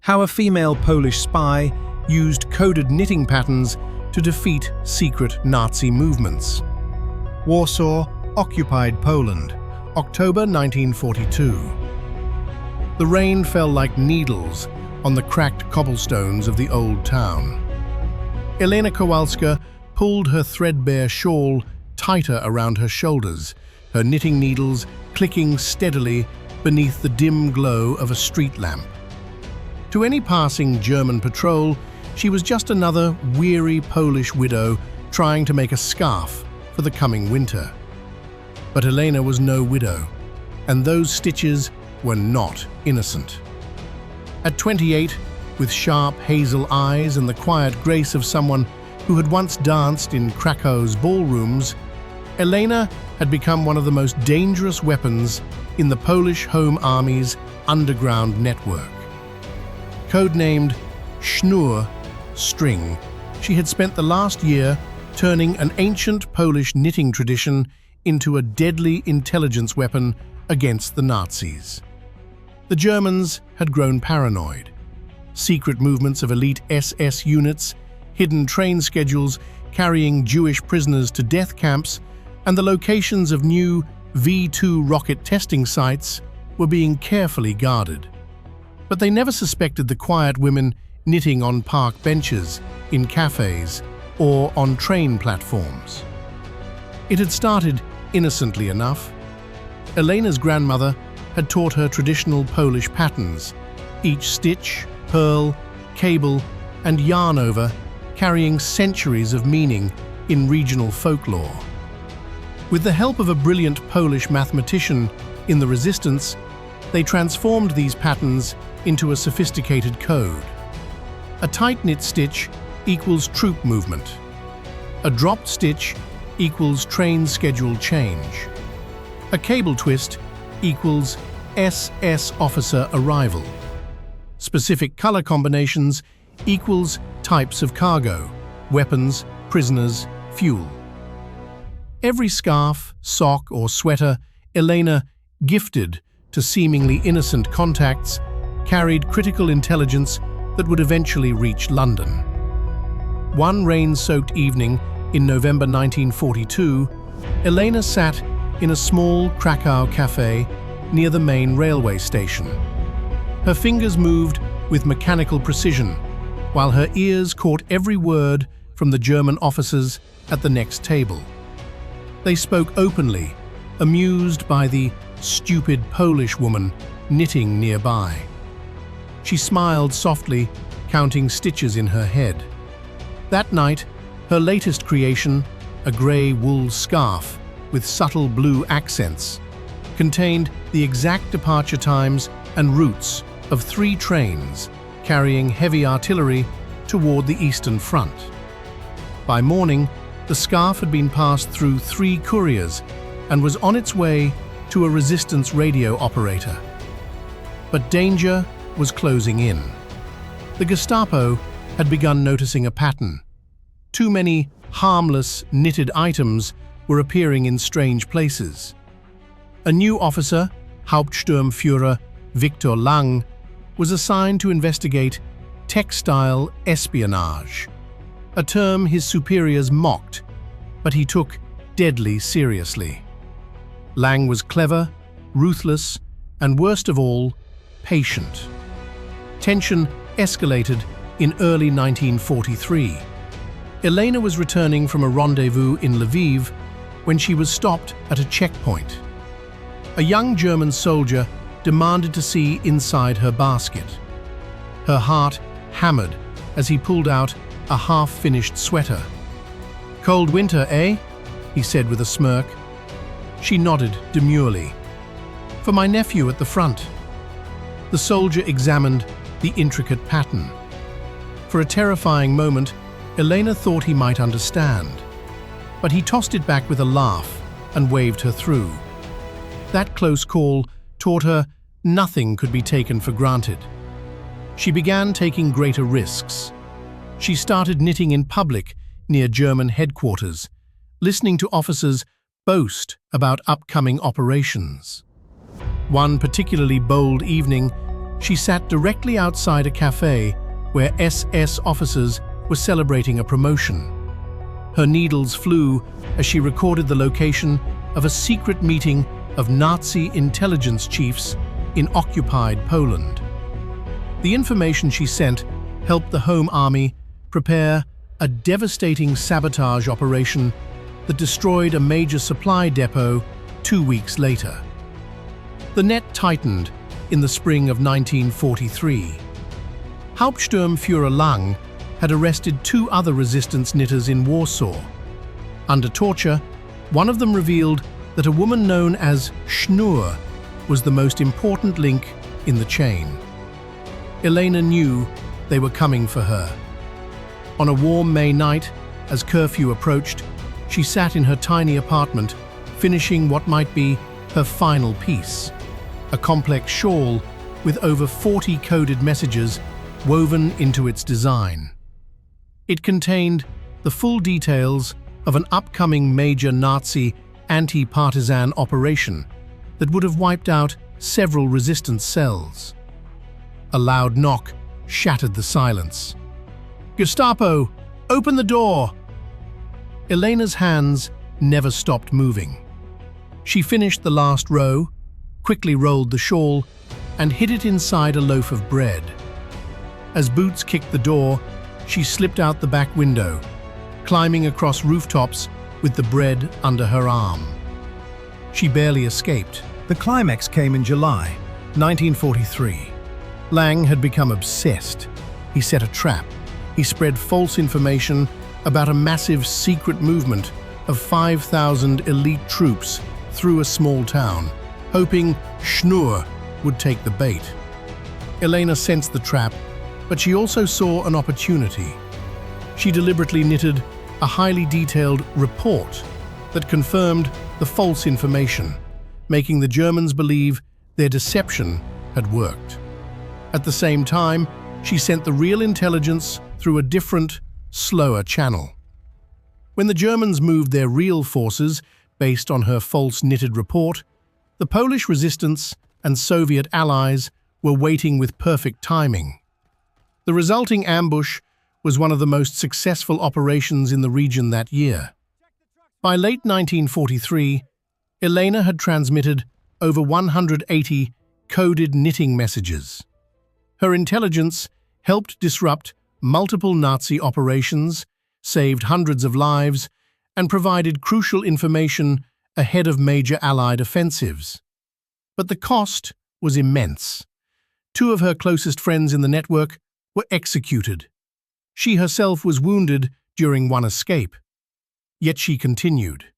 How a female Polish spy used coded knitting patterns to defeat secret Nazi movements. Warsaw, occupied Poland, October 1942. The rain fell like needles on the cracked cobblestones of the old town. Elena Kowalska pulled her threadbare shawl tighter around her shoulders, her knitting needles clicking steadily beneath the dim glow of a street lamp. To any passing German patrol, she was just another weary Polish widow trying to make a scarf for the coming winter. But Elena was no widow, and those stitches were not innocent. At 28, with sharp hazel eyes and the quiet grace of someone who had once danced in Krakow's ballrooms, Elena had become one of the most dangerous weapons in the Polish Home Army's underground network. Codenamed Sznur, string, she had spent the last year turning an ancient Polish knitting tradition into a deadly intelligence weapon against the Nazis. The Germans had grown paranoid. Secret movements of elite SS units, hidden train schedules carrying Jewish prisoners to death camps, and the locations of new V-2 rocket testing sites were being carefully guarded. But they never suspected the quiet women knitting on park benches, in cafes, or on train platforms. It had started innocently enough. Elena's grandmother had taught her traditional Polish patterns, each stitch, purl, cable, and yarn over carrying centuries of meaning in regional folklore. With the help of a brilliant Polish mathematician in the resistance, they transformed these patterns into a sophisticated code. A tight-knit stitch equals troop movement. A dropped stitch equals train schedule change. A cable twist equals SS officer arrival. Specific color combinations equals types of cargo, weapons, prisoners, fuel. Every scarf, sock, or sweater Elena gifted to seemingly innocent contacts carried critical intelligence that would eventually reach London. One rain-soaked evening in November 1942, Elena sat in a small Krakow cafe near the main railway station. Her fingers moved with mechanical precision, while her ears caught every word from the German officers at the next table. They spoke openly, amused by the stupid Polish woman knitting nearby. She smiled softly, counting stitches in her head. That night, her latest creation, a grey wool scarf with subtle blue accents, contained the exact departure times and routes of 3 trains carrying heavy artillery toward the Eastern Front. By morning, the scarf had been passed through 3 couriers and was on its way to a resistance radio operator. But danger was closing in. The Gestapo had begun noticing a pattern. Too many harmless, knitted items were appearing in strange places. A new officer, Hauptsturmführer Viktor Lang, was assigned to investigate textile espionage, a term his superiors mocked, but he took deadly seriously. Lang was clever, ruthless, and worst of all, patient. Tension escalated in early 1943. Elena was returning from a rendezvous in Lviv when she was stopped at a checkpoint. A young German soldier demanded to see inside her basket. Her heart hammered as he pulled out a half-finished sweater. "Cold winter, eh?" he said with a smirk. She nodded demurely. "For my nephew at the front." The soldier examined the intricate pattern. For a terrifying moment, Elena thought he might understand. But he tossed it back with a laugh and waved her through. That close call taught her nothing could be taken for granted. She began taking greater risks. She started knitting in public near German headquarters, listening to officers boast about upcoming operations. One particularly bold evening, She sat directly outside a cafe where SS officers were celebrating a promotion. Her needles flew as she recorded the location of a secret meeting of Nazi intelligence chiefs in occupied Poland. The information she sent helped the Home Army prepare a devastating sabotage operation that destroyed a major supply depot 2 weeks later. The net tightened in the spring of 1943. Hauptsturmführer Lang had arrested 2 other resistance knitters in Warsaw. Under torture, one of them revealed that a woman known as Schnur was the most important link in the chain. Elena knew they were coming for her. On a warm May night, as curfew approached, she sat in her tiny apartment, finishing what might be her final piece, a complex shawl with over 40 coded messages woven into its design. It contained the full details of an upcoming major Nazi anti-partisan operation that would have wiped out several resistance cells. A loud knock shattered the silence. "Gestapo, open the door!" Elena's hands never stopped moving. She finished the last row, quickly rolled the shawl, and hid it inside a loaf of bread. As boots kicked the door, she slipped out the back window, climbing across rooftops with the bread under her arm. She barely escaped. The climax came in July 1943. Lang had become obsessed. He set a trap. He spread false information about a massive secret movement of 5,000 elite troops through a small town, hoping Schnur would take the bait. Elena sensed the trap, but she also saw an opportunity. She deliberately knitted a highly detailed report that confirmed the false information, making the Germans believe their deception had worked. At the same time, she sent the real intelligence through a different, slower channel. When the Germans moved their real forces based on her false knitted report, the Polish resistance and Soviet allies were waiting with perfect timing. The resulting ambush was one of the most successful operations in the region that year. By late 1943, Elena had transmitted over 180 coded knitting messages. Her intelligence helped disrupt multiple Nazi operations, saved hundreds of lives, and provided crucial information ahead of major Allied offensives. But the cost was immense. 2 of her closest friends in the network were executed. She herself was wounded during one escape. Yet she continued.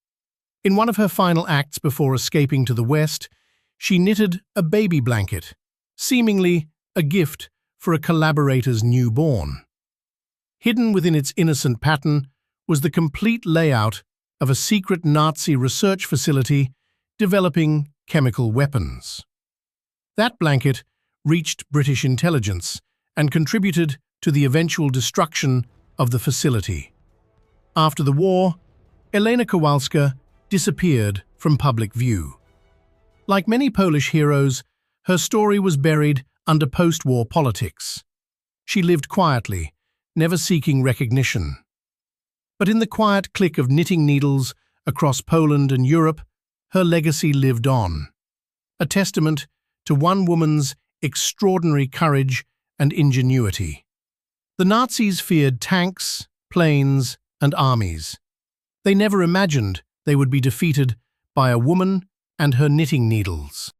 In one of her final acts before escaping to the West, she knitted a baby blanket, seemingly a gift for a collaborator's newborn. Hidden within its innocent pattern was the complete layout of a secret Nazi research facility developing chemical weapons. That blanket reached British intelligence and contributed to the eventual destruction of the facility. After the war, Elena Kowalska disappeared from public view. Like many Polish heroes, her story was buried under post-war politics. She lived quietly, never seeking recognition. But in the quiet click of knitting needles across Poland and Europe, her legacy lived on, a testament to one woman's extraordinary courage and ingenuity. The Nazis feared tanks, planes, and armies. They never imagined they would be defeated by a woman and her knitting needles.